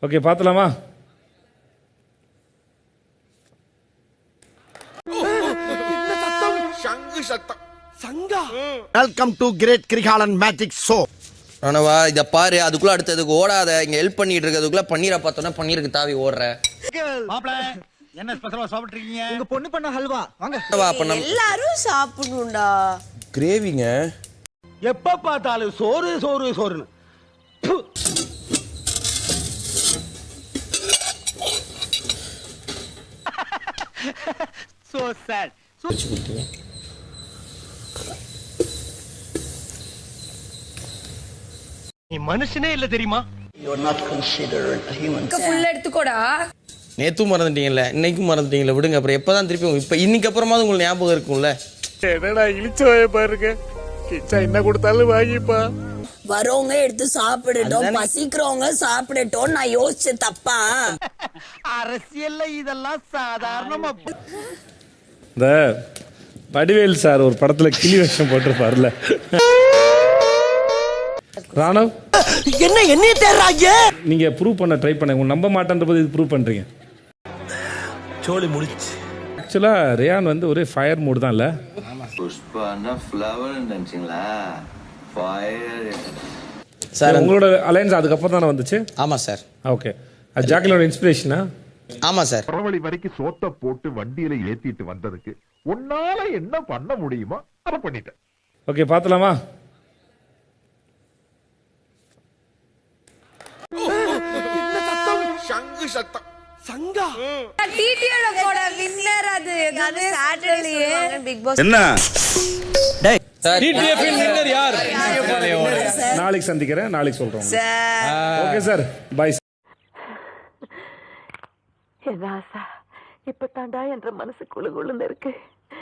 Okay பார்த்தலாமா? Welcome to great Kirikalan magic show. ஆனவா இத பாரு, அதுக்குள்ள அடுத்ததுக்கு ஓடாத. இங்க ஹெல்ப் பண்ணிட்டு இருக்கிறதுக்குள்ள பன்னீரை பார்த்தோன்னா பன்னீருக்கு தாவி ஓடுற. மாப்ள என்ன ஸ்பெஷலா சாப்பிட்றீங்க? உங்க பொண்ணு பண்ண ஹல்வா. வாங்க எல்லாரும் சாப்பிடணும்டா. கிரேவிங்க எப்ப பார்த்தாலும் சோறு சோறு சோறுன்னு. So sad. நீ மனுஷனே இல்ல தெரியுமா? You are not considered a human. Full எடுத்துக்கோடா. நேத்தும் மறந்துட்டீங்கல்ல, இன்னைக்கும் மறந்துட்டீங்கல்ல. விடுங்க, அப்புறம் எப்பதான் திருப்பி இப்ப இன்னைக்கு அப்புறமாவது உங்களுக்கு ஞாபகம் இருக்கும்ல. என்னடா இழிச்சோய பாருங்க. கிச்சா என்ன கொடுத்தாலும் வாங்கிப்பா. வரவங்க எடுத்து சாப்பிடட்டும், பசிக்கிறவங்க சாப்பிடட்டும். நான் யோசிச்ச தப்பா? அரசியல்ல இதெல்லாம் சாதாரணமா. இந்த வடிவேல் சார் ஒரு படத்துல கிளி வேஷம் போட்டிருப்பார்ல. ராணவ் என்ன தேடுறாங்க? நீங்க ப்ரூவ் பண்ண ட்ரை பண்ணுங்க. நம்ப மாட்டேன்றபோது இது ப்ரூவ் பண்றீங்க. சோலி முடிச்சு. ஆக்சுவலா ரியான் வந்து ஒரே ஃபயர் மூட் தான் இல்ல? புஷ்பானா ஃப்ளவர் நினைச்சீங்களா? ஃபயர் சார் உங்களோட அலையன்ஸ் அதுக்கப்புறம் தானே வந்துச்சு? ஆமா சார். ஓகே, அது ஜாக்லினோட இன்ஸ்பிரேஷனா? ஆமா சார். பரவழி வரைக்கும் சோத்த போட்டு வண்டியில ஏத்திட்டு வந்ததுக்கு உன்னால என்ன பண்ண முடியுமோ அதை பண்ணிட்டேன். ஓகே பார்த்தலாமா? நாளைக்கு சந்திக்கிறேன், நாளைக்கு சொல்றோம். Okay sir, by. ராசா இப்ப தாண்டா என்ற மனசு குழு குழுன்னு இருக்கு.